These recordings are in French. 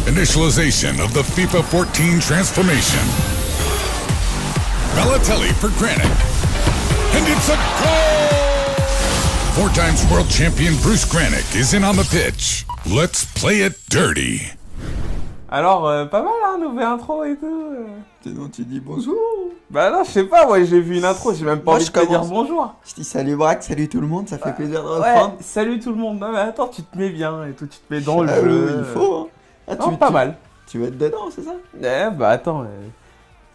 Initialization of the FIFA 14 transformation. Balotelli for Granit. And it's a goal! 4 times world champion Bruce Granick is in on the pitch. Let's play it dirty. Alors, pas mal, hein, nouvelle intro et tout. Sinon, tu dis bonjour. Bah non, je sais pas, moi j'ai vu une intro, j'ai même pas envie de te dire bonjour. Je dis salut Braque, salut tout le monde, ça fait plaisir de Ouais, reprendre. salut tout le monde. Non mais attends, tu te mets bien et tout, tu te mets dans le Ah jeu. oui, il faut. Hein. Ah, Non, pas mal. Tu vas être dedans, c'est ça? Bah attends,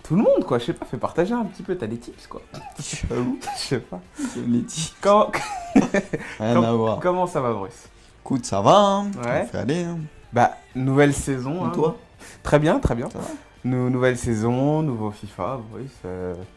tout le monde quoi, je sais pas, fais partager un petit peu, t'as des tips quoi. J'avoue. Je sais pas. J'aime les tips. Rien à voir. Comment ça va Bruce? Écoute, ça va, hein. Ouais. On fait aller, hein. Bah, nouvelle saison. Et hein. toi? Très bien, très bien. Ça va? Nouvelle saison, nouveau FIFA, Bruce,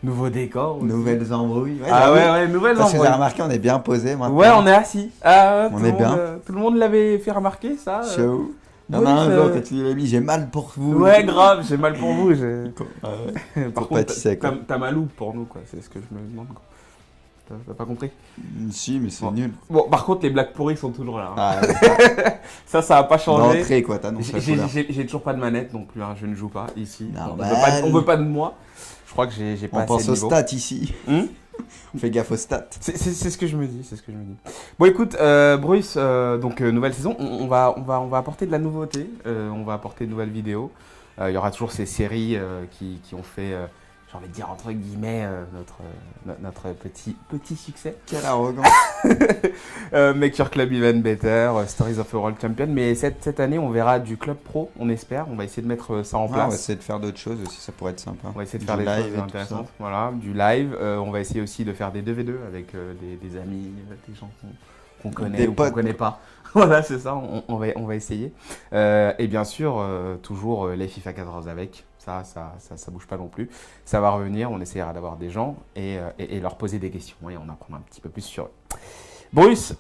nouveau décor aussi. Nouvelles embrouilles. Ouais, Ah j'avoue. ouais, nouvelles Parce que embrouilles. j'ai remarqué, on est bien posé maintenant. Ouais, on est assis. Ah, On tout est le bien. monde, tout le monde l'avait fait remarquer ça. J'avoue. Il y en a un jour, quand il a mis, j'ai mal pour vous. Ouais, grave, j'ai mal pour vous. Ah ouais. Par Faut contre, pâtisser, quoi. t'as mal où pour nous, quoi. C'est ce que je me demande, quoi. T'as pas compris? Si, mais c'est Bon. nul. Bon, par contre, les blagues pourries sont toujours là. hein. Ah, Ça a pas changé. l'entrée, quoi, t'annonces la couleur. J'ai toujours pas de manette non plus, hein. Je ne joue pas ici. Normal. On veut pas de moi. Je crois que j'ai pas On assez pense de aux niveau. stats ici. Hum Fais gaffe aux stats. C'est ce que je me dis, c'est ce que je me dis. Bon écoute, Bruce, donc nouvelle saison, on va apporter de la nouveauté, on va apporter de nouvelles vidéos. Il y aura toujours ces séries qui ont fait, j'ai envie de dire entre guillemets, notre petit succès. Quelle arrogance. Make Your Club Even Better, Stories of a World Champion. Mais cette année, on verra du club pro, on espère. On va essayer de mettre ça en Ouais, on place. va essayer de faire d'autres choses aussi, ça pourrait être sympa. On va essayer de Du faire des live et choses tout intéressantes. ça. Voilà, du live. On va essayer aussi de faire des 2v2 avec des amis, des gens qu'on connaît Des ou qu'on potes. connaît pas. Voilà, c'est ça, on va essayer. Et bien sûr, toujours les FIFA 14 avec. Ça bouge pas non plus. Ça va revenir, on essaiera d'avoir des gens et leur poser des questions et on apprendra un petit peu plus sur eux. Bruce,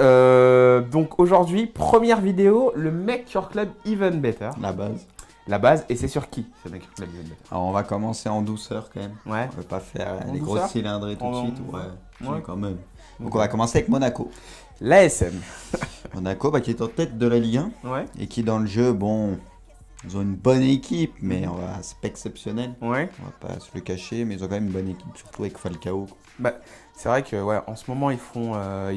donc aujourd'hui, première vidéo, le Make Your Club Even Better. La base. La base, et c'est sur qui ce Make Your Club Even Better? Alors on va commencer en douceur quand même. Ouais. On va pas faire En les douceur grosses cylindrées tout de En- suite. Ouais, Ouais. quand même. Donc on va commencer avec Monaco. L'ASM. Monaco qui est en tête de la Ligue 1 Ouais. et qui dans le jeu, bon, ils ont une bonne équipe, mais c'est pas exceptionnel. Ouais. On va pas se le cacher, mais ils ont quand même une bonne équipe, surtout avec Falcao. C'est vrai que ouais, en ce moment ils font un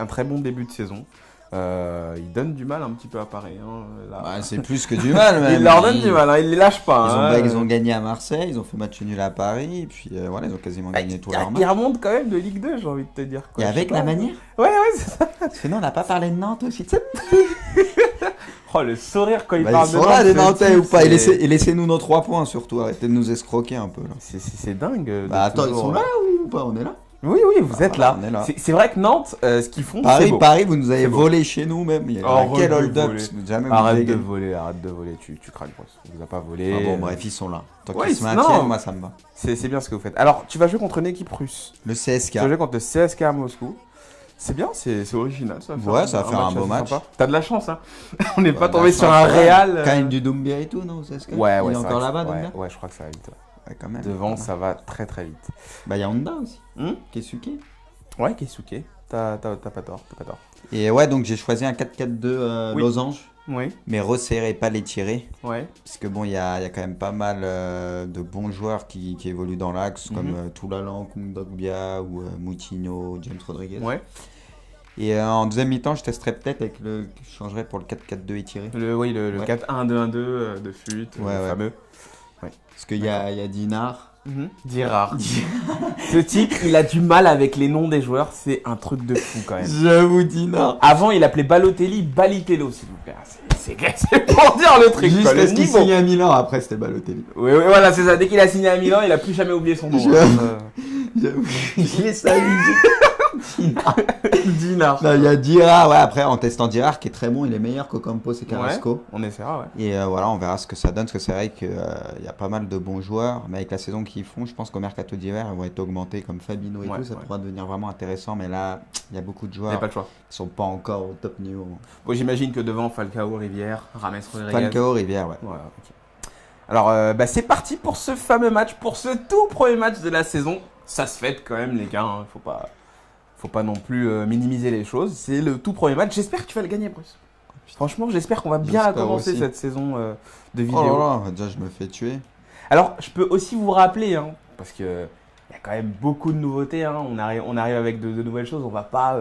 très bon début de saison. Ils donnent du mal un petit peu à Paris. Hein, là. Bah, c'est plus que du mal même. Ils leur donnent du mal, hein, ils les lâchent pas. Ils ont gagné à Marseille, ils ont fait match nul à Paris, et puis voilà, ils ont quasiment gagné tous leurs Ils matchs. remontent quand même de Ligue 2, j'ai envie de te dire. Quoi. Et Je avec sais la pas. manière. Ouais, c'est ça. Parce que non, on n'a pas parlé de Nantes aussi. Oh, le sourire quand il Bah, parle ils sont là, Nantes, les ce Nantais type, ou pas. Et c'est- laissez-nous nos 3 points surtout. Arrêtez de nous escroquer un peu là. C'est dingue. de Bah attends, ils toujours- sont là ou pas? On est là. Oui, vous êtes là. On est là. C'est vrai que Nantes, ce qu'ils font, c'est beau. Paris, vous nous avez C'est beau. volé chez nous même. Il y a Arrête quel de hold-up voler. jamais vous Arrête avez de gagné. voler, tu craques, Bruce. On vous a pas volé. Ah bon, bref, ils sont là. Tant Ouais, qu'ils se non. maintiennent, moi ça me va. C'est bien ce que vous faites. Alors, tu vas jouer contre une équipe russe. Le CSK. Tu vas jouer contre le CSK à Moscou. C'est bien, c'est original. Ça va Ouais, ça va faire un beau assez match. sympa. T'as de la chance, hein. On n'est pas Bah, tombé la sur chance, un ouais. Real. Quand même du Doumbia et tout, non, au CSK? Ouais, Il est c'est encore vrai là-bas, que- Doumbia? ouais, je crois que ça va vite. Ouais, quand même. Devant, ça va très très vite. Bah, il y a Honda aussi. Hum Keisuke. Ouais, Keisuke, t'as pas tort, Et ouais, donc j'ai choisi un 4-4-2 Oui. losange, Oui, mais resserré, pas l'étiré. ouais. Parce que bon, il y a quand même pas mal de bons joueurs qui évoluent dans l'axe, Mhm. comme Toulalan, Kondogbia ou Moutinho, James Rodriguez. Ouais. Et en deuxième mi-temps, je testerai peut-être avec je changerai pour le 4-4-2 étiré. Le Ouais. 4-1-2-1-2 de fut, Ouais, ouais. fameux. Parce qu'il y a Dinard. Dirard. Ce type, il a du mal avec les noms des joueurs, c'est un truc de fou quand même. J'avoue, Dinard. Avant, il appelait Balotelli Balitello, s'il vous plaît. C'est pour dire le truc, Juste quoi, le parce qu'il niveau. signe à Milan, après c'était Balotelli. Oui, voilà, c'est ça. Dès qu'il a signé à Milan, il a plus jamais oublié son nom. Je- hein. J'avoue, j'ai ça. Dinard. Non, il y a Dirard, ouais, après en testant Dirard qui est très bon, il est meilleur qu'Ocampos et Carrasco. On essaiera, ouais. Et voilà, on verra ce que ça donne, parce que c'est vrai qu'il y a pas mal de bons joueurs, mais avec la saison qu'ils font, je pense qu'au mercato d'hiver, ils vont être augmentés comme Fabinho et Ouais, tout, ça ouais. pourra devenir vraiment intéressant, mais là, il y a beaucoup de Il n'y a joueurs pas le choix. qui sont pas encore au top niveau. Bon, j'imagine que devant Falcao, Rivière, Rames Rodriguez. Falcao, Rivière, ouais. Voilà, ok. Alors, c'est parti pour ce fameux match, pour ce tout premier match de la saison. Ça se fête quand même, les gars. Hein. Faut pas non plus minimiser les choses. C'est le tout premier match. J'espère que tu vas le gagner, Bruce. Franchement, j'espère qu'on va bien la J'espère commencer aussi. cette saison de Oh vidéo. là là, déjà je me fais tuer. Alors, je peux aussi vous rappeler, hein, parce que il y a quand même beaucoup de nouveautés. Hein, on arrive avec de nouvelles choses. On va pas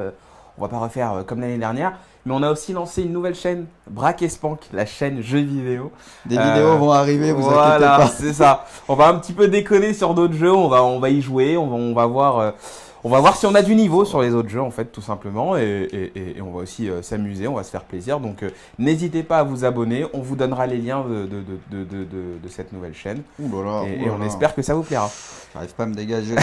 refaire comme l'année dernière. Mais on a aussi lancé une nouvelle chaîne, Braque et Spank, la chaîne jeux vidéo. Des vidéos vont arriver, vous inquiétez Voilà, pas. c'est ça. On va un petit peu déconner sur d'autres jeux. On va y jouer. On va voir. On va voir si on a du niveau sur les autres jeux, en fait, tout simplement. Et on va aussi s'amuser, on va se faire plaisir. Donc, n'hésitez pas à vous abonner. On vous donnera les liens de cette nouvelle chaîne. Ouh là là, Et ouh là on là. espère que ça vous plaira. J'arrive pas à me dégager.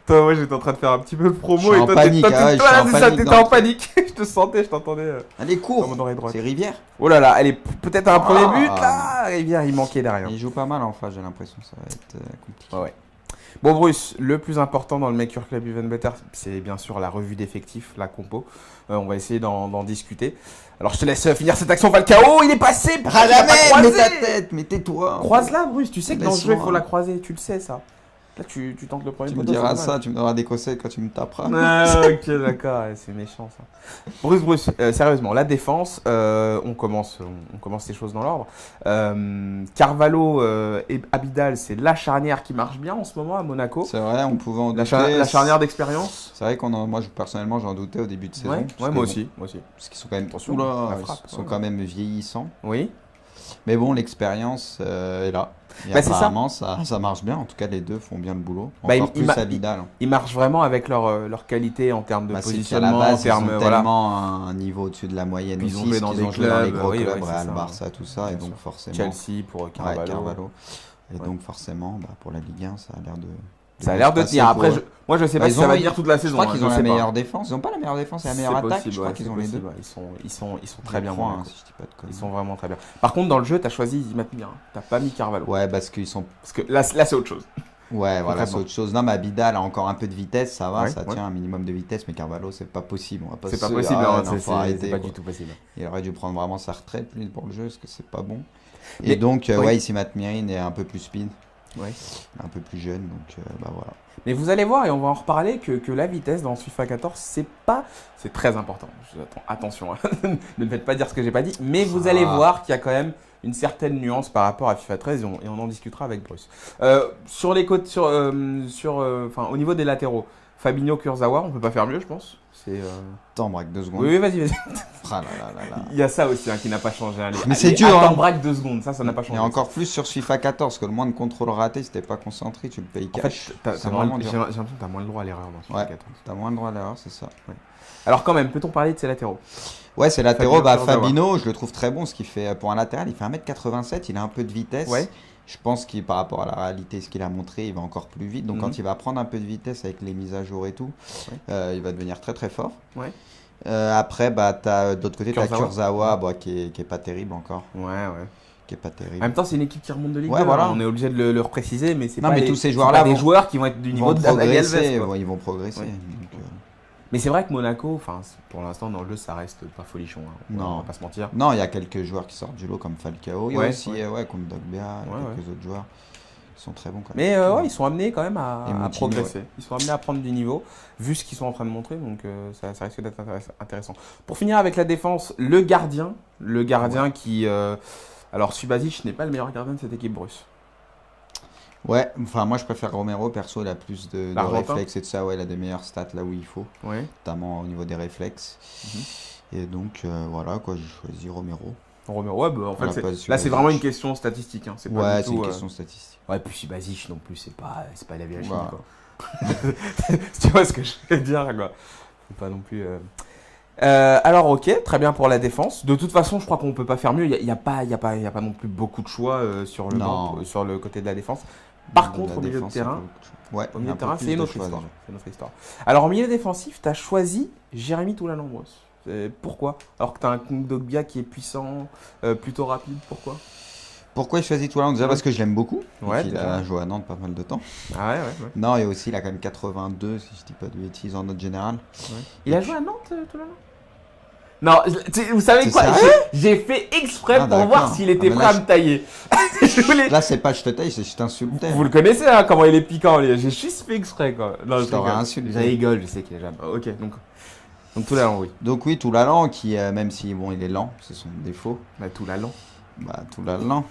Toi, moi, j'étais en train de faire un petit peu de promo. Je suis et en toi, panique, toi, ah ouais, je toi, suis là, en c'est ça, panique t'étais dans en le panique. Je te sentais, je t'entendais Allez, dans cours. mon oreille droite. C'est Rivière. Oh là là, allez, peut-être un premier Ah. but, là. Rivière, il manquait derrière. Il joue pas mal en face, j'ai l'impression. Ça va être compliqué. Ouais. Bon, Bruce, le plus important dans le Make Your Club Even Better, c'est bien sûr la revue d'effectifs, la compo. On va essayer d'en discuter. Alors, je te laisse finir cette action. Falcao, il est passé. Pourquoi il a pas Radamel, mets croisé ta tête, mais tais-toi. Croise-la, Bruce. Tu sais que dans ce jeu, il faut Laisse-moi. la croiser. Tu le sais, ça. Là, tu tentes le premier Tu me poteau, diras c'est ça, dommage. tu me donneras des conseils quand tu me taperas. Ah, ok, d'accord, ouais, c'est méchant ça. Bruce, sérieusement, la défense, on commence les choses dans l'ordre. Carvalho et Abidal, c'est la charnière qui marche bien en ce moment à Monaco. C'est vrai, on pouvait en La, douter. la charnière d'expérience. C'est vrai moi, personnellement, j'en doutais au début de saison. Ouais, parce que moi bon, aussi. Parce qu'ils sont quand même, Attention, oula, la frappe, ils sont ouais. quand même vieillissants. Oui. Mais bon, l'expérience est là. Et Bah, c'est ça. apparemment, ça marche bien. En tout cas, les deux font bien le boulot. Bah, Encore il plus m'a- Abidal. Ils marchent vraiment avec leur qualité en termes de Bah, c'est qu'à positionnement, la base, en termes ils ont voilà. tellement un niveau au-dessus de la moyenne Puis ils ont aussi, joué parce dans qu'ils des ont joué dans les clubs, gros oui, clubs, ouais, c'est Real, ça. Barça, tout ça, et Bien donc sûr. forcément. Chelsea pour Ouais, Carvalho. Carvalho. Et Ouais. donc forcément, pour la Ligue 1, ça a l'air de. Ça a l'air de passer tenir. pour Après, eux. moi je sais Bah, pas ils si ça ont- va tenir toute la saison. Je crois hein, qu'ils ont la sais pas. meilleure défense. Ils n'ont pas la meilleure défense et la meilleure C'est attaque. possible, Je crois ouais, qu'ils c'est ont les deux. possible, ouais. Ils sont très bien. Je crois, Monaco. si je dis pas de Ils conneries. sont vraiment très bien. Par contre, dans le jeu, tu as choisi d'y mettre bien. T'as pas mis Carvalho. Ouais, parce qu'ils sont. Parce que là c'est autre chose. Ouais, voilà, c'est Concrètement. autre chose. Non, mais Abidal a encore un peu de vitesse, ça va, Ouais, ça ouais. tient un minimum de vitesse, mais Carvalho, c'est pas possible. On va C'est pas se- possible. Ah, hein, non, faut arrêter, c'est pas quoi. du tout possible. Il aurait dû prendre vraiment sa retraite, lui, pour le jeu, parce que c'est pas bon. Mais- Et donc, oui. ouais, ici, Matt Mirin est un peu plus speed, Ouais. un peu plus jeune, donc voilà. Mais vous allez voir, et on va en reparler, que la vitesse dans FIFA 14, c'est très important. Attention, hein. Ne me faites pas dire ce que j'ai pas dit, mais vous allez Ah. voir qu'il y a quand même une certaine nuance par rapport à FIFA 13 et on en discutera avec Bruce. Sur les côtes, au niveau des latéraux, Fabinho, Kurzawa, on peut pas faire mieux, je pense. Attends, braque 2 secondes. Oui, vas-y. Ah là là là là. Il y a ça aussi hein, qui n'a pas changé. Hein, Mais c'est dur, Attends, hein. braque 2 secondes, ça n'a pas Et changé. encore plus sur FIFA 14, que le moins de contrôle raté, si t'es pas concentré, tu le payes En cash. fait, t'as C'est moins vraiment le- j'ai dur. l'impression que tu as moins le droit à l'erreur dans FIFA Ouais. 14. T'as moins le droit à l'erreur, c'est ça. Alors quand même, peut-on parler de ces latéraux? Ouais, c'est latéraux. Fabinho, Bah, Kurzawa. Fabinho, je le trouve très bon. Ce qu'il fait pour un latéral, il fait 1m87, il a un peu de vitesse. Ouais. Je pense qu'il, par rapport à la réalité, ce qu'il a montré, il va encore plus vite. Donc, Mhm. quand il va prendre un peu de vitesse avec les mises à jour et tout, Ouais. il va devenir très très fort. Ouais. Après, bah, d'autre côté, tu as Kurzawa. Kurzawa bah, qui est pas terrible encore. Ouais. Qui est pas En terrible. même temps, c'est une équipe qui remonte de Ligue Ouais, 2. voilà. On est obligé de le repréciser, mais c'est Non, pas mais les- tous ces c'est joueurs-là pas des vont- joueurs qui vont être du Ils niveau vont de Daniel progresser. Alves. Quoi. Ils vont progresser. Ouais. Donc, Mais c'est vrai que Monaco, pour l'instant, dans le jeu, ça reste pas folichon. Hein. Non. On va pas se mentir. Non, il y a quelques joueurs qui sortent du lot comme Falcao. Il y a Ouais, aussi, ouais. comme Dogbia, il y a Ouais, quelques autres joueurs qui sont très bons. Quand Mais même. ouais, ils sont amenés quand même Et à Moutinho, progresser. Ils sont amenés à prendre du niveau, vu ce qu'ils sont en train de montrer. Donc ça risque d'être intéressant. Pour finir avec la défense, le gardien qui... alors, Subasic n'est pas le meilleur gardien de cette équipe, Bruce. Ouais, enfin moi je préfère Romero, perso il a plus de L'Argentin. réflexes et tout ça, ouais, il a des meilleures stats là où il faut, Ouais. notamment au niveau des réflexes. Et donc voilà quoi, j'ai choisi Romero. Romero, ouais, bah, en fait, Voilà, c'est- pas là c'est Subasic. vraiment une question statistique. Hein. C'est pas Ouais, du c'est tout, une question statistique. Ouais, puis Subasic non plus, c'est pas la vérité. Bah. Quoi. Tu vois ce que je veux dire, quoi. Faut pas non plus. Alors, ok, très bien pour la défense. De toute façon, je crois qu'on peut pas faire mieux. Il y a pas non plus beaucoup de choix sur le Non. banc, sur le côté de la défense. Par De contre, la au milieu de défense, terrain, ouais, au il y milieu a un de peu terrain, plus c'est une de autre choix, histoire. déjà. C'est une autre histoire. Alors, en milieu défensif, tu as choisi Jérémy Toulalan-Brosse. Pourquoi? Alors que tu as un Kondogbia qui est puissant, plutôt rapide, pourquoi? Pourquoi j'ai choisi Toulon? Déjà parce que je l'aime beaucoup. Ouais, il déjà. a joué à Nantes pas mal de temps. Ah ouais. Non, et aussi il a quand même 82, si je dis pas de bêtises, en note générale. Il a joué à Nantes, Toulalan? Non, vous savez C'est quoi? sérieux J'ai fait exprès Ah, pour voir d'accord. s'il était Ah, mais prêt là, à me tailler. Je voulais- Là, c'est pas je te taille, c'est je t'insultais. Vous le connaissez, hein, comment il est piquant. J'ai juste fait exprès, quoi. Non, Je t'aurais rigole. insulté. Je rigole, je sais qu'il est jamais. Ok, donc. Donc Toulalan, oui. Donc oui, Toulalan, qui, même si bon, il est lent, c'est son défaut. Bah, Toulalan. Bah, Toulalan.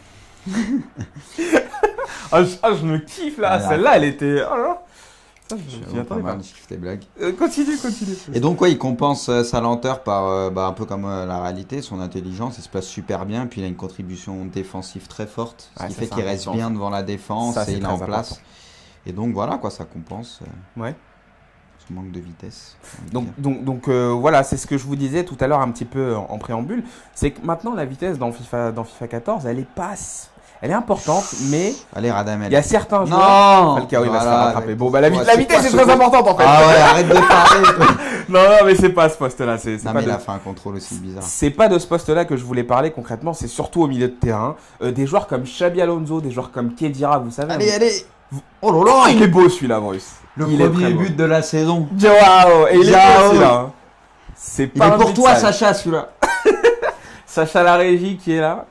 Je me kiffe là, Voilà. celle-là elle était. Oh là là. Ça, Je j'y attendais pas. je kiffe tes blagues. Continue. Et donc, ouais, il compense sa lenteur par un peu comme la réalité, son intelligence. Il se place super bien, puis il a une contribution défensive très forte, ce Ouais, qui ça, fait c'est qu'il reste important. bien devant la défense Ça, et c'est il est en très place. important. Et donc, voilà, quoi, ça compense Ouais. ce manque de vitesse. on va Donc, dire. voilà, c'est ce que je vous disais tout à l'heure un petit peu en préambule. C'est que maintenant la vitesse dans FIFA 14, elle est importante, mais Allez, Radamel. il y a certains joueurs. Non Falcao, il va se faire Voilà, rattraper. mais Bon, bah la pourquoi vitesse c'est est quoi très ce- importante en fait. Ah ouais, arrête de parler. toi. Non, mais c'est pas ce poste-là. C'est Non, pas mais de- il a fait un contrôle aussi bizarre. C'est pas de ce poste-là que je voulais parler concrètement, c'est surtout au milieu de terrain. Des joueurs comme Xabi Alonso, des joueurs comme Khedira, vous savez. Allez. Oh là là, il est beau celui-là, Bruce. Le Il est premier très beau. but de la saison. Joao, et il est beau Joao. celui-là. hein. C'est Il pas est un pour but toi, sale. Sacha, celui-là. Sacha la régie qui est là,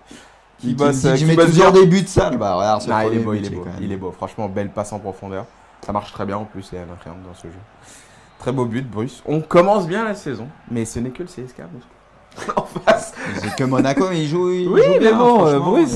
qui bosse. Tu qui mets bosse toujours bien. des buts sales. Bah, regarde, c'est Non, le il est premier beau, but, il est beau, quand même. il est beau. Franchement, belle passe en profondeur. Ça marche très bien en plus, il y a un incroyable dans ce jeu. Très beau but, Bruce. On commence bien la saison, mais ce n'est que le CSK. Bruce. En face. C'est que Monaco, mais il joue. Oui, joue mais bien, bon, franchement. Bruce,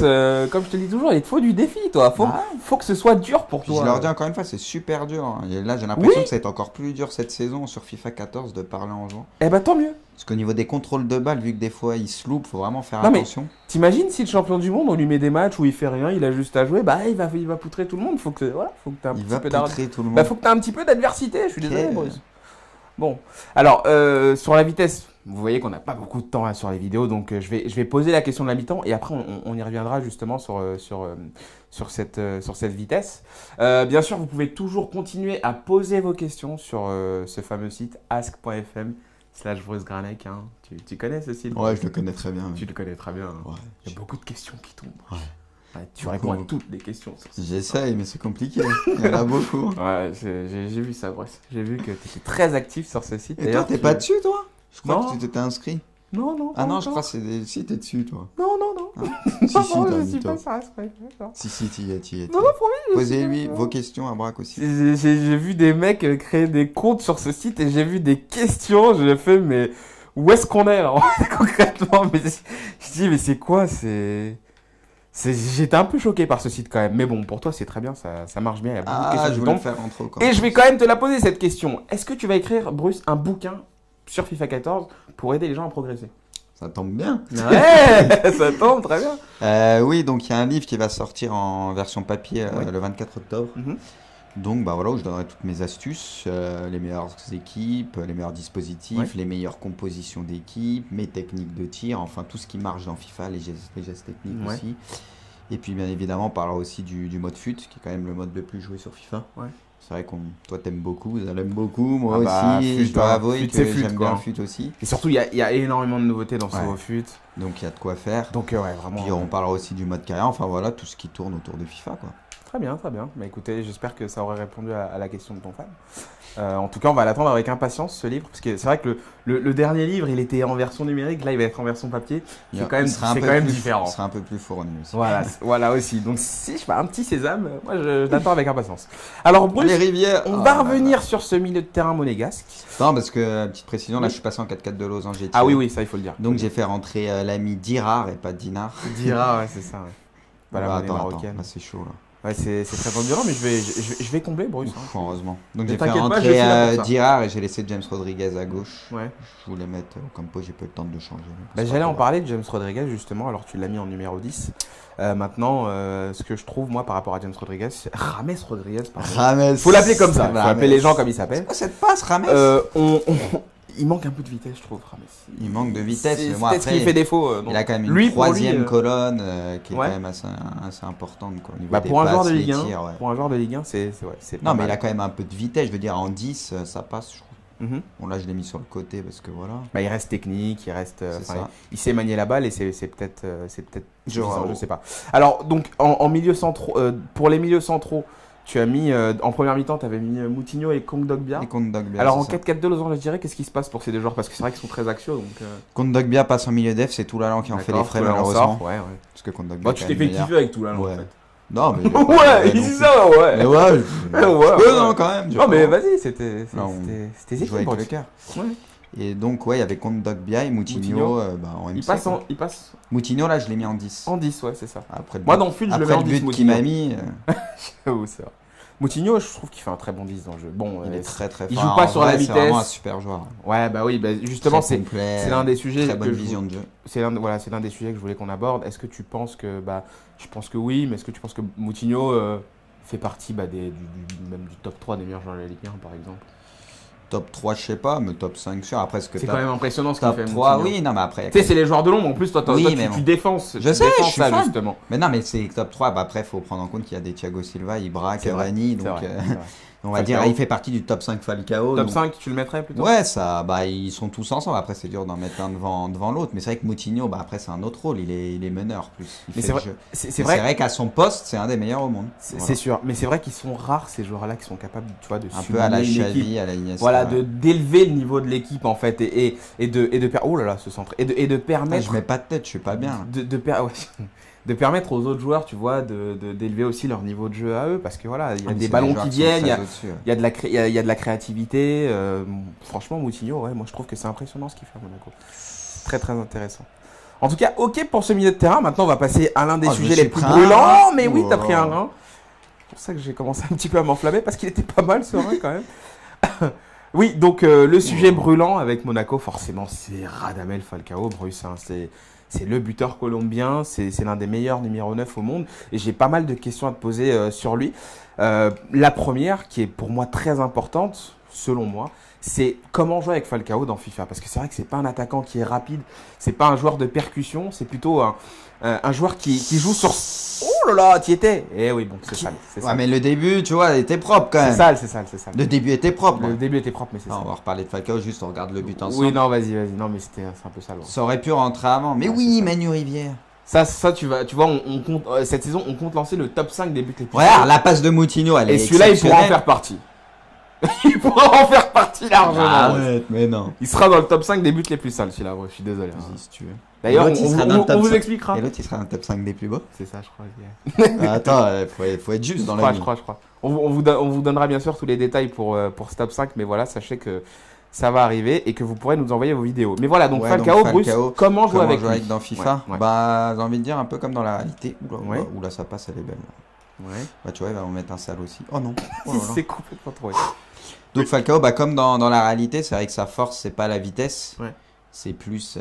comme je te dis toujours, il te faut du défi, toi. Faut que ce soit dur pour Puis toi. je leur dis encore une fois, c'est super dur. hein. Et là, j'ai l'impression Oui. que ça va être encore plus dur cette saison sur FIFA 14 de parler en jouant. Eh ben tant mieux. Parce qu'au niveau des contrôles de balles, vu que des fois il se loupe, faut vraiment faire Non, mais- attention. T'imagines si le champion du monde, on lui met des matchs où il fait rien, il a juste à jouer, bah il va poutrer tout le monde. Faut que t'aies un Il petit va peu d'ar- poutrer tout le monde. Bah, faut que t'aies un petit peu d'adversité, je suis désolé, Ok. Bruce. Bon, alors, sur la vitesse, vous voyez qu'on n'a pas beaucoup de temps là, sur les vidéos, donc je vais poser la question de la mi-temps et après on y reviendra justement sur cette vitesse. Bien sûr, vous pouvez toujours continuer à poser vos questions sur ce fameux site ask.fm/Bruce Granek. Hein. Tu connais ce site? Ouais, je le connais très bien. Tu le connais très bien. Hein. Ouais. Il y a beaucoup de questions qui tombent. Ouais. Ouais, tu réponds à toutes les questions. sur ce site. J'essaye, mais c'est compliqué. Il y en a beaucoup. Ouais, j'ai vu ça, Bruce. J'ai vu que tu étais très actif sur ce site. Et toi, D'ailleurs, t'es tu- pas dessus, toi? Je crois Non. que tu t'étais inscrit. Non. Ah pas non, je encore. crois que c'est des... Si, t'es dessus, toi. Non. Si, si, Non, t'as je mis suis toi. pas ça. Si, t'y es. Non, promis. Posez-lui vos questions à Braque aussi. J'ai vu des mecs créer des comptes sur ce site et j'ai vu des questions. Je fais, mais où est-ce qu'on est alors concrètement? Mais je dis, mais c'est quoi? J'étais un peu choqué par ce site quand même. Mais bon, pour toi, c'est très bien. Ça marche bien. Il y a beaucoup de Ah, questions je qui voulais le tombent. faire entre autres. Et je vais quand même te la poser cette question. Est-ce que tu vas écrire, Bruce, un bouquin sur FIFA 14 pour aider les gens à progresser? Ça tombe bien. Ouais, ça tombe très bien. Oui, donc il y a un livre qui va sortir en version papier Oui. le 24 octobre. Mhm. Donc bah voilà, où je donnerai toutes mes astuces, les meilleures équipes, les meilleurs dispositifs, Ouais. les meilleures compositions d'équipes, mes techniques de tir, enfin tout ce qui marche dans FIFA, les gestes techniques Ouais. aussi. Et puis bien évidemment, on parlera aussi du mode FUT, qui est quand même le mode le plus joué sur FIFA. Ouais. C'est vrai toi t'aimes beaucoup, ça l'aime beaucoup, moi Ah bah, aussi, FUT, je dois hein. avouer FUT, que c'est FUT, j'aime quoi. bien le FUT aussi. Et surtout, il y a énormément de nouveautés dans ce Ouais. nouveau FUT. Donc il y a de quoi faire. Donc, ouais, vraiment. Puis on parlera aussi du mode carrière, enfin voilà, tout ce qui tourne autour de FIFA quoi. Très bien, très bien. Mais écoutez, j'espère que ça aurait répondu à la question de ton fan. En tout cas, on va l'attendre avec impatience, ce livre. Parce que c'est vrai que le dernier livre, il était en version numérique. Là, il va être en version papier. C'est quand même, différent. Ce sera un peu plus fourni aussi. Voilà aussi. Donc, si je fais un petit sésame, moi, je l'attends avec impatience. Alors, Bruce, Les rivières. on Oh va là revenir là. sur ce milieu de terrain monégasque. Non, parce que, petite précision, là Oui. je suis passé en 4-4 de Lausanne. j'ai Ah tiré. oui, ça, il faut le dire. Donc j'ai fait rentrer l'ami Dirar et pas Dinar. Dira, ouais, c'est ça. Ouais. Pas la monnaie attends, marocaine. là c'est chaud là. Ouais, c'est très endurant, mais je vais combler, Bruce. hein. Ouf, heureusement. Donc Ne j'ai fait t'inquiète pas, je rentrer suis là pour ça. Dirar et j'ai laissé James Rodriguez à gauche. Ouais. Je voulais mettre au campo, j'ai pas eu le temps de le changer. Bah, j'allais en parler de James Rodriguez justement, alors tu l'as mis en numéro 10. Maintenant, ce que je trouve moi par rapport à James Rodriguez, Rames Rodriguez, pardon. Rames. Faut l'appeler comme ça, faut Rames. appeler les gens comme ils s'appellent. Oh, cette passe, Rames. Il manque un peu de vitesse, je trouve, Rames. Il manque de vitesse, C'est mais moi, peut-être ce après, qui fait défaut. Il a quand même une Lui, pour lui, troisième colonne qui est ouais. quand même assez importante. Quoi, au niveau Bah, des pour un joueur passes, de les Ligue 1, tirs, ouais. pour un joueur de Ligue 1, c'est pas Non, mais mal. il a quand même un peu de vitesse. Je veux dire, en 10, ça passe, je trouve. Mhm. Bon, là, je l'ai mis sur le côté parce que voilà. Bah, il reste technique, il reste, C'est enfin, ça. il sait manier la balle et c'est peut-être suffisant, Joao. je sais pas. Alors donc en milieu centraux, pour les milieux centraux, tu as mis en première mi-temps, tu avais mis Moutinho et Kondogbia. Et Kondogbia. Alors en c'est ça. 4-4-2, Lausanne, je dirais, qu'est-ce qui se passe pour ces deux joueurs? Parce que c'est vrai qu'ils sont très axiaux. Donc, Kondogbia passe en milieu def, c'est Toulalan qui en fait les d'accord, frais Toulalan malheureusement. sort, ouais. Parce que Kondogbia. Bon, tu est t'es quand fait même meilleur. kiffer avec Toulalan Ouais. en fait. Non, mais. Ouais, il dit ça, ouais. Mais ouais, Ouais, un peu, ouais. non, quand même. Non, mais vas-y, c'était Non, c'était je joue avec équilibré. le cœur. Ouais. Et donc, ouais, il y avait contre Dogbia et Moutinho en MC. Il passe Moutinho, là, je l'ai mis en 10. en 10, ouais, c'est ça. Après le Moi, but- dans le fil, je le après mets en le 10, but qu'il Moutinho. m'a mis, J'avoue, c'est vrai. Moutinho, je trouve qu'il fait un très bon 10 dans le jeu. Bon, il est très très il fort. joue pas En sur vrai, la c'est vraiment un vitesse. super joueur. Ouais, bah oui, bah justement, Très complet, c'est l'un des sujets très bonne que je vision de jeu. c'est l'un des sujets que je voulais qu'on aborde. Est-ce que tu penses que, je pense que oui, mais est-ce que tu penses que Moutinho fait partie même du top 3 des meilleurs joueurs de la Ligue 1, par exemple? Top 3, je sais pas, mais top 5 sûr. Après, ce que C'est t'as- quand même impressionnant ce qu'il top fait. 3, Moutinho. oui, non, mais après. Tu sais, c'est les joueurs de l'ombre. En plus, toi, Oui, toi, mais tu bon. défenses. Je tu sais, défends je suis ça, fan. justement. Mais non, mais c'est top 3. Bah, après, il faut prendre en compte qu'il y a des Thiago Silva, Ibra, C'est vrai, Cavani. c'est Donc, vrai, c'est vrai. on va Falcao. dire, il fait partie du top 5 Falcao. Top donc- 5, tu le mettrais plutôt? Ouais, ça, bah, ils sont tous ensemble. Après, c'est dur d'en mettre un devant l'autre. Mais c'est vrai que Moutinho, bah, après, c'est un autre rôle. Il est meneur plus. Il Mais fait c'est le vrai, jeu. c'est C'est vrai, vrai qu'à son poste, c'est un des meilleurs au monde. c'est Voilà. c'est sûr. Mais c'est vrai qu'ils sont rares, ces joueurs-là, qui sont capables, tu vois, de Un peu à la sublimer une équipe. Xavi, à la Iniesta. Voilà, ouais. d'élever le niveau de l'équipe, en fait, oh là là, ce centre. Et de Putain, permettre. je mets pas de tête, je suis pas bien. là. Ouais. De permettre aux autres joueurs, tu vois, d'élever aussi leur niveau de jeu à eux, parce que voilà, il y a Ah, mais des c'est ballons joueurs qui sont viennent, très au-dessus, ouais. il y a il y a de la créativité. Franchement, Moutinho, ouais, moi je trouve que c'est impressionnant ce qu'il fait à Monaco. Très très intéressant. En tout cas, ok pour ce milieu de terrain. Maintenant, on va passer à l'un des Oh, je me sujets suis les plus pris un brûlants. rein. Mais oui, t'as Oh. pris un rein. C'est pour ça que j'ai commencé un petit peu à m'enflammer, parce qu'il était pas mal ce rein quand même. Oui, donc le sujet brûlant avec Monaco, forcément, c'est Radamel Falcao, Bruce. Hein, c'est le buteur colombien, c'est l'un des meilleurs numéro 9 au monde. Et j'ai pas mal de questions à te poser sur lui. La première, qui est pour moi très importante, selon moi, c'est comment jouer avec Falcao dans FIFA. Parce que c'est vrai que c'est pas un attaquant qui est rapide, c'est pas un joueur de percussion, c'est plutôt un joueur qui joue sur... Oh là là, t'y étais. Eh oui, bon, c'est sale. C'est Ouais, sale. mais le début, tu vois, il était propre quand C'est même. sale, c'est sale, c'est sale. Le début était propre. Le ouais. début était propre, mais c'est Ah, sale. on va reparler de Falcao, juste on regarde le but ensemble. Oui, non, vas-y. Non, mais c'est un peu sale. Ouais. Ça aurait pu rentrer avant. Mais Ouais, oui, c'est ça. Manu Rivière. Ça, tu vois, on compte, cette saison, on compte lancer le top 5 des buts les plus Regarde, sales. la passe de Moutinho, elle Et est celui-là, il pourra en exceptionnelle. faire partie. Il pourra en faire partie largement. ouais. Arrête, mais non. Il sera dans le top 5 des buts les plus sales, celui-là. Ouais, je suis désolé. hein. Vas-y, si tu veux. D'ailleurs, L'autre, il sera dans le on top vous 5. expliquera. Et l'autre, il sera dans le top 5 des plus beaux. C'est ça, je crois. Attends, faut être juste dans la vie. Je crois. On vous donnera bien sûr tous les détails pour ce top 5, mais voilà, sachez que ça va arriver et que vous pourrez nous envoyer vos vidéos. Mais voilà, donc Ouais, Falcao, donc Bruce, Falcao, comment jouer avec lui dans FIFA Ouais, ouais. Bah, j'ai envie de dire un peu comme dans la réalité. Ouais. Oula, ça passe, elle est belle. Ouais. Bah, tu vois, il va en mettre un sale aussi. Oh non. Oh là là. C'est complètement trop. Donc Falcao, bah, comme dans la réalité, c'est vrai que sa force, c'est pas la vitesse. Ouais. C'est plus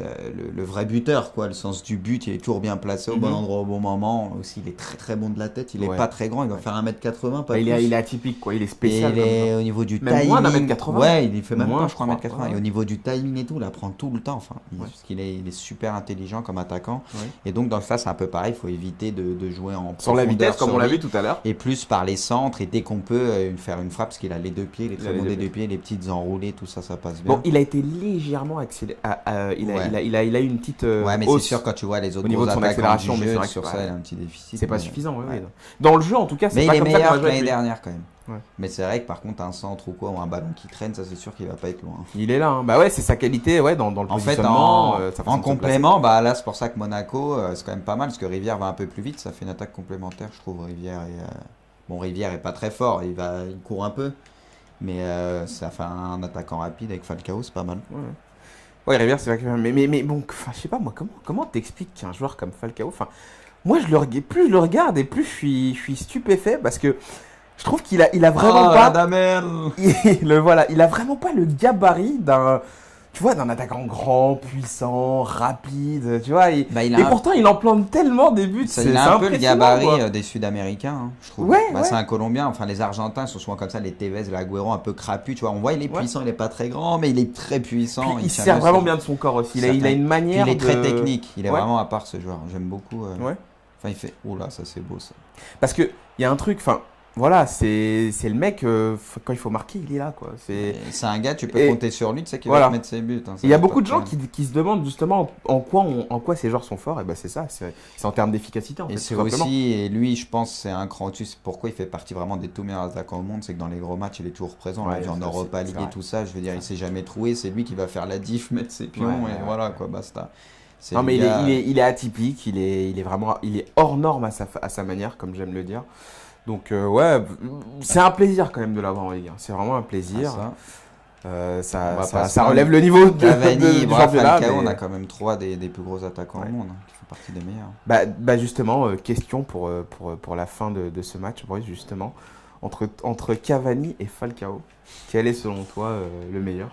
le vrai buteur, quoi. Le sens du but, il est toujours bien placé au bon Mhm. endroit au bon moment. Aussi, il est très très bon de la tête. Il est Ouais. pas très grand, il doit faire 1m80, pas Il plus. est atypique, quoi. Il est Et spécial. il comme est ça. au niveau du Même timing. moins d'1m80. Ouais, il fait même Moins, pas, je je crois, crois. 1m80. Ouais. Et au niveau du timing et tout, il apprend tout le temps. Enfin, Ouais. parce qu'il est super intelligent comme attaquant. Ouais. Et donc, dans ça, c'est un peu pareil. Il faut éviter de jouer en Sur la profondeur vitesse, comme sur on l'a lui. vu tout à l'heure. Et plus par les centres. Et dès qu'on peut faire une frappe, parce qu'il a les deux pieds, il est Il a très les bon deux des pieds. deux pieds, les petites enroulées, tout ça, ça passe bien. Bon, il a été légèrement accéléré. Il a eu une petite Ouais, mais c'est hausse. sûr, quand tu vois les autres au niveau gros de son attaquants accélération, du mais jeu, c'est vrai que sur c'est ça, pas- il a un petit déficit. C'est pas mais- suffisant, oui. ouais. oui. Dans le jeu, en tout cas, Mais c'est pas il est comme ça qu'on meilleur va que jouer avec l'année lui. dernière quand même. Ouais. Mais c'est vrai que par contre, un centre ou quoi, ou un ballon qui traîne, ça c'est sûr qu'il va pas être loin. Il est là. Hein. Bah ouais, c'est sa qualité, ouais, dans le En fait, positionnement. en, sa façon en de se placer. complément, bah là c'est pour ça que Monaco, c'est quand même pas mal, parce que Rivière va un peu plus vite, ça fait une attaque complémentaire, je trouve. Rivière est pas très fort, il court un peu, mais ça fait un attaquant rapide avec Falcao, c'est pas mal. Ouais, Rivière, c'est vrai que. Mais bon, je sais pas, moi, comment t'expliques qu'un joueur comme Falcao. Enfin, moi, plus je le regarde et plus je suis stupéfait parce que je trouve qu'il a vraiment pas. Radamel Il a vraiment pas le gabarit d'un attaquant grand, puissant, rapide, tu vois. Bah, il Et a pourtant, il en plante tellement des buts. il a un peu le impressionnant, gabarit quoi. des Sud-Américains, hein, je trouve. Ouais, Bah, ouais. C'est un Colombien, enfin les Argentins sont souvent comme ça, les Tevez, les Agüero un peu crapus, tu vois. On voit il est Ouais. puissant, il est pas très grand, mais il est très puissant. Puis il tient sert bien vraiment ses- bien de son corps aussi. Il a Certain. une Puis manière il est très de- technique, il est Ouais. vraiment à part ce joueur. J'aime beaucoup. Ouais. Enfin, il fait. Oula, ça c'est beau ça. Parce que il y a un truc, enfin, voilà, c'est le mec, quand il faut marquer, il est là, quoi. C'est un gars, tu peux Et- compter sur lui, tu sais qu'il voilà. va te mettre ses buts. Hein, ça Il y a va beaucoup pas de gens problème. qui se demandent justement en quoi ces joueurs sont forts, et ben c'est ça, c'est en termes d'efficacité en Et fait, c'est tout simplement. aussi, et lui, je pense, c'est un cran au-dessus. C'est pourquoi il fait partie vraiment des tout meilleurs attaquants au monde. C'est que dans les gros matchs, il est toujours présent. On l'a Ouais, vu en ça, Europa c'est League vrai. et tout ça. Je veux dire, il s'est jamais troué. C'est lui qui va faire la diff, mettre ses pions, Ouais, et ouais, voilà quoi, basta. C'est Non le mais gars- il est atypique, il est vraiment, il est hors norme à sa manière, comme j'aime le dire. Donc ouais, c'est un plaisir quand même de l'avoir en Ligue 1. C'est vraiment un Ah, plaisir. ça. Ça relève le niveau Cavani, du bref, championnat. Falcao, Mais... on a quand même 3 des plus gros attaquants au monde, qui font partie des meilleurs. Bah justement, question pour la fin de ce match, Bruce, justement. Entre Cavani et Falcao, quel est selon toi le meilleur?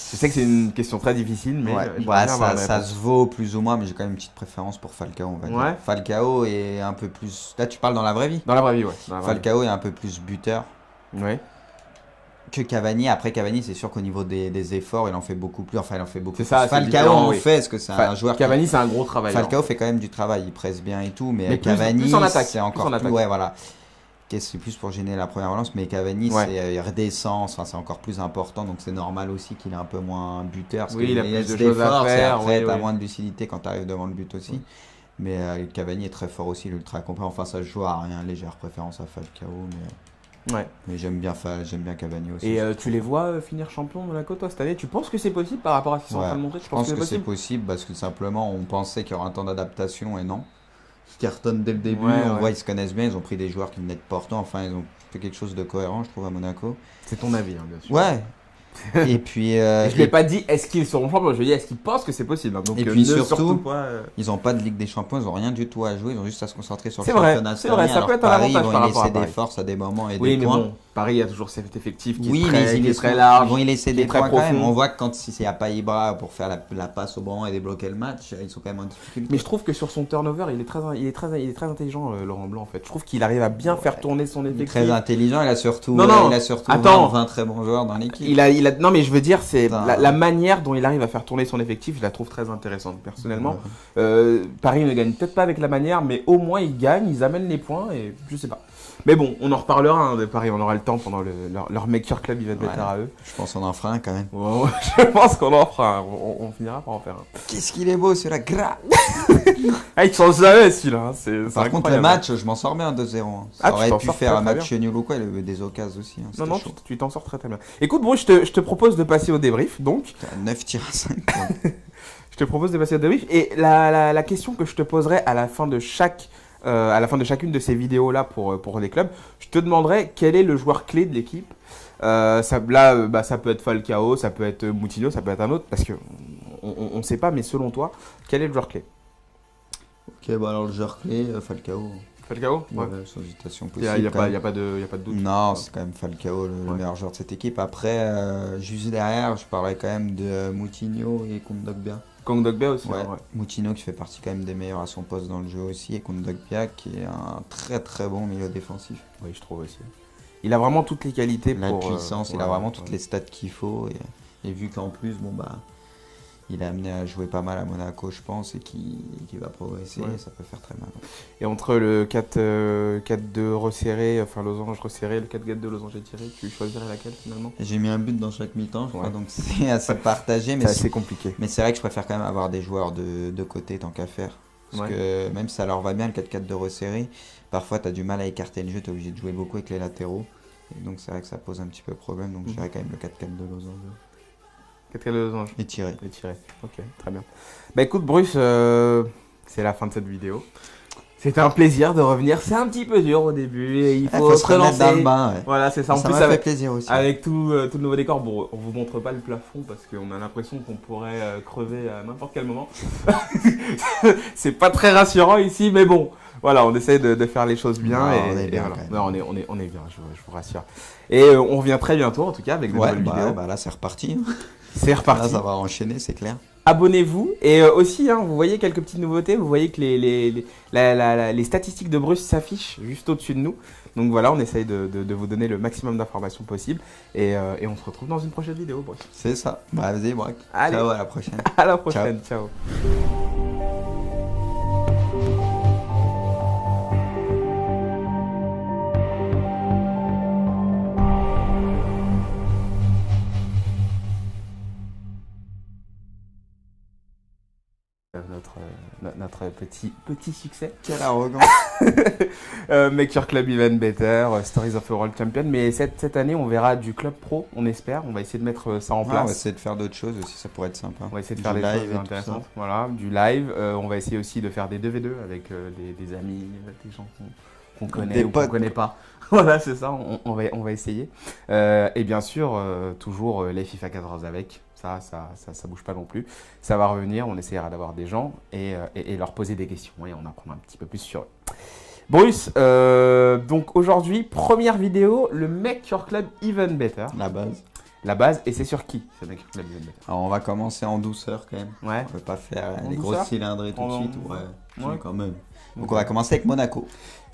Je sais que c'est une question très difficile, mais ça se vaut plus ou moins, mais j'ai quand même une petite préférence pour Falcao, on va dire. Falcao est un peu plus... Là, tu parles dans la vraie vie? Dans la vraie vie, ouais. Falcao est un peu plus buteur que Cavani. Après, Cavani, c'est sûr qu'au niveau des efforts, il en fait beaucoup plus. Enfin, il en fait beaucoup plus. Falcao en fait, parce que c'est un joueur... Cavani, c'est un gros travail. Falcao fait quand même du travail, il presse bien et tout, mais Cavani, plus en attaque, c'est encore plus... Ouais, voilà. C'est plus pour gêner la première relance, mais Cavani, il redescend, enfin, c'est encore plus important, donc c'est normal aussi qu'il est un peu moins buteur. Parce il a plus de choses à faire. Après, t'as moins de lucidité quand t'arrives devant le but aussi. Oui. Mais Cavani est très fort aussi, l'ultra complet. Enfin, ça se joue à rien, légère préférence à Falcao, mais j'aime bien Cavani aussi. Et tu les vois finir champion de Monaco, toi, cette année? Tu penses que c'est possible par rapport à ce qu'ils sont en train de montrer? Je pense que c'est possible parce que simplement, on pensait qu'il y aurait un temps d'adaptation et non. Ils cartonnent dès le début, on voit ils se connaissent bien, ils ont pris des joueurs qui venaient de Porto, enfin ils ont fait quelque chose de cohérent je trouve à Monaco. C'est ton avis hein, bien sûr. Ouais. Et puis je l'ai pas dit est-ce qu'ils seront champions, je dis est-ce qu'ils pensent que c'est possible. Donc, et puis surtout ils ont pas de Ligue des Champions, ils ont rien du tout à jouer, ils ont juste à se concentrer sur le championnat. C'est vrai, ça peut être un Paris, avantage par rapport à Paris. Ils vont y laisser des forces à des moments et des mais points. Bon, Paris il y a toujours cet effectif qui est très large. Ils vont y laisser des points profond. Quand même. On voit que quand il n'y a pas Ibra pour faire la passe au banc et débloquer le match, ils sont quand même en difficulté. Mais je trouve que sur son turnover, il est très intelligent Laurent Blanc en fait. Je trouve qu'il arrive à bien faire tourner son effectif. Très intelligent, il a surtout 20 très bons joueurs dans l'équipe. Non mais je veux dire c'est la manière dont il arrive à faire tourner son effectif, je la trouve très intéressante personnellement. Paris ne gagne peut-être pas avec la manière, mais au moins ils gagnent, ils amènent les points et je sais pas. Mais bon, on en reparlera de Paris, on aura le temps pendant leur Maker Club Event Better à eux. Je pense qu'on en fera un quand même. Je pense qu'on en fera un, on finira par en faire un. Qu'est-ce qu'il est beau celui-là, gras. Il change jamais celui-là, c'est Par contre le match, je m'en sors bien 2-0. Ça aurait pu faire un match nul ou quoi, il avait des occasions aussi. Non, tu t'en sors très bien. Écoute Bruce, je te propose de passer au débrief donc. 9 tirs à 5. Je te propose de passer au débrief et la question que je te poserai à la fin de chacune de ces vidéos-là pour les clubs, je te demanderai quel est le joueur clé de l'équipe. Ça peut être Falcao, ça peut être Moutinho, ça peut être un autre, parce qu'on ne sait pas, mais selon toi, quel est le joueur clé? Ok, alors le joueur clé, Falcao. Falcao? Ouais, sans hésitation possible. Il n'y a pas de doute. Non, c'est quand même Falcao le meilleur joueur de cette équipe. Après, juste derrière, je parlerai quand même de Moutinho et Kondogbia. Kondogbia aussi, ouais. Moutinho qui fait partie quand même des meilleurs à son poste dans le jeu aussi, et Kondogbia qui est un très très bon milieu défensif. Oui, je trouve aussi. Il a vraiment toutes les qualités La puissance, il a vraiment toutes les stats qu'il faut. Et vu qu'en plus, il a amené à jouer pas mal à Monaco, je pense, et qui va progresser, ça peut faire très mal. Et entre le 4-2 resserré, enfin losange resserré, le 4-4-2 losange étiré, tu choisirais laquelle finalement? J'ai mis un but dans chaque mi-temps, je crois, donc c'est assez partagé. Mais c'est assez compliqué. Mais c'est vrai que je préfère quand même avoir des joueurs de côté tant qu'à faire. Parce que même si ça leur va bien le 4-4-2 resserré, parfois tu as du mal à écarter le jeu, tu es obligé de jouer beaucoup avec les latéraux. Et donc c'est vrai que ça pose un petit peu problème, donc je dirais quand même le 4-4-2 losange. 4-4-2 losange. Étiré. Ok, très bien. Bah écoute Bruce, c'est la fin de cette vidéo. C'était un plaisir de revenir. C'est un petit peu dur au début et il faut se relancer dans le bain. Ouais. Voilà, c'est ça. En ça plus, m'a fait plaisir aussi. Avec tout le nouveau décor, bon, on vous montre pas le plafond parce qu'on a l'impression qu'on pourrait crever à n'importe quel moment. C'est pas très rassurant ici, mais bon, voilà, on essaie de faire les choses bien. On est bien. On est bien, je vous rassure. Et on revient très bientôt en tout cas avec de nouvelles vidéos. Là, c'est reparti. C'est reparti. Là, ça va enchaîner, c'est clair. Abonnez-vous et aussi, vous voyez quelques petites nouveautés. Vous voyez que les statistiques de Bruce s'affichent juste au-dessus de nous. Donc voilà, on essaye de vous donner le maximum d'informations possible. Et on se retrouve dans une prochaine vidéo, Bruce. C'est ça. Vas-y, Braque. Ciao, à la prochaine. À la prochaine, ciao. Notre petit succès. Quelle arrogance. Maker Club Event Better, Stories of a World Champion. Mais cette année, on verra du club pro, on espère. On va essayer de mettre ça en place. On va essayer de faire d'autres choses aussi, ça pourrait être sympa. On va essayer de faire des choses intéressantes. Voilà, du live. On va essayer aussi de faire des 2v2 avec des amis, des gens qu'on connaît Des ou qu'on potes. connaît pas. Voilà, c'est ça, on va essayer. Et bien sûr, toujours les FIFA 14 avec. Ça bouge pas non plus. Ça va revenir, on essaiera d'avoir des gens et leur poser des questions et on apprendra un petit peu plus sur eux. Bruce, donc aujourd'hui, première vidéo, le Make Your Club Even Better. La base. La base, et c'est sur qui ce Make Your Club Even Better? Alors on va commencer en douceur quand même. Ouais. On peut pas faire En les douceur grosses cylindrées tout de En- suite. Ouais, Ouais. quand même. Donc on va commencer avec Monaco.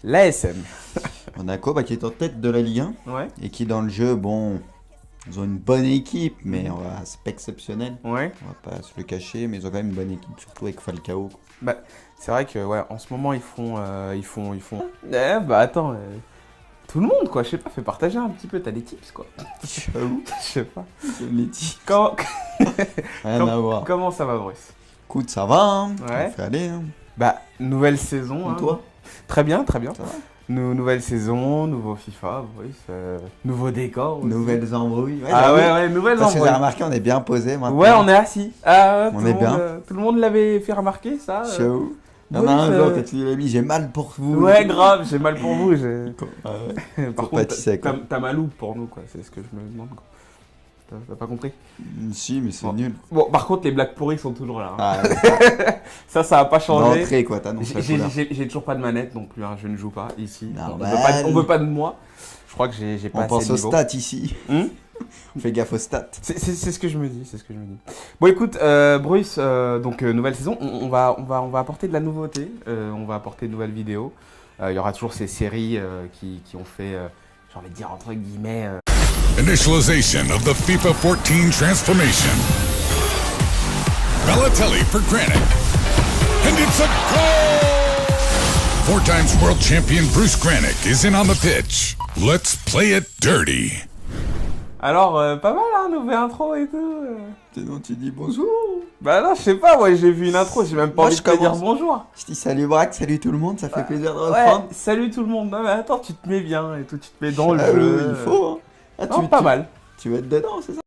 L'ASM. Monaco qui est en tête de la Ligue 1 Ouais. et qui dans le jeu, bon, ils ont une bonne équipe, mais c'est pas exceptionnel. Ouais. On va pas se le cacher, mais ils ont quand même une bonne équipe, surtout avec Falcao. quoi. C'est vrai que ouais, en ce moment ils font. Bah attends, tout le monde quoi, je sais pas, fais partager un petit peu, t'as des tips quoi. Ciao. Je sais pas. Les titres. Comment, Rien à voir. comment ça va Bruce? Écoute, ça va, hein. Ouais. On fait aller. Hein. Bah, nouvelle saison. Et hein. toi, Très bien, très bien. ça va? Nouvelle saison, nouveau FIFA, Bruce, nouveau décor. Aussi. Nouvelles embrouilles. Ouais, Ah j'avoue. ouais, nouvelles Parce que j'ai embrouilles. remarqué, on est bien posé maintenant. Ouais, on est assis. Ah, On tout est le bien. monde, tout le monde l'avait fait remarquer ça. Ciao. Il y en a un jour quand il a mis, j'ai mal pour vous. Ouais, grave, j'ai mal pour vous. Ouais. Par Faut contre, pâtisser, quoi. t'as ma loupe pour nous, quoi. C'est ce que je me demande. Quoi. T'as pas compris? Si, mais c'est Bon. nul. Bon, par contre, les blagues pourries sont toujours là. hein. Ah, Ça a pas changé. l'entrée quoi, t'annonces la couleur. J'ai toujours pas de manette non plus. Hein. Je ne joue pas ici. Normal. On veut pas de moi. Je crois que j'ai pas On assez pense de aux niveau. stats ici. Hmm Fais gaffe aux stats. C'est ce que je me dis. C'est ce que je me dis. Bon, écoute, Bruce. Donc nouvelle saison. On va apporter de la nouveauté. On va apporter de nouvelles vidéos. Il y aura toujours ces séries qui ont fait, j'ai envie de dire entre guillemets. Initialization of the FIFA 14 transformation. Balotelli for Granite. And it's a goal! 4 times world champion Bruce Granick is in on the pitch. Let's play it dirty. Alors, pas mal, hein, nouvelle intro et tout. Sinon tu dis bonjour. Bah non, je sais pas, moi j'ai vu une intro, j'ai même pas Moi, envie je de te dire commence. bonjour. Je dis salut Braque, salut tout le monde, ça fait plaisir de Ouais, reprendre. salut tout le monde. Non mais attends, tu te mets bien et tout, tu te mets dans le Ah oui, jeu. il faut. Hein. Ah, Non, pas mal. Tu vas être dedans, c'est ça?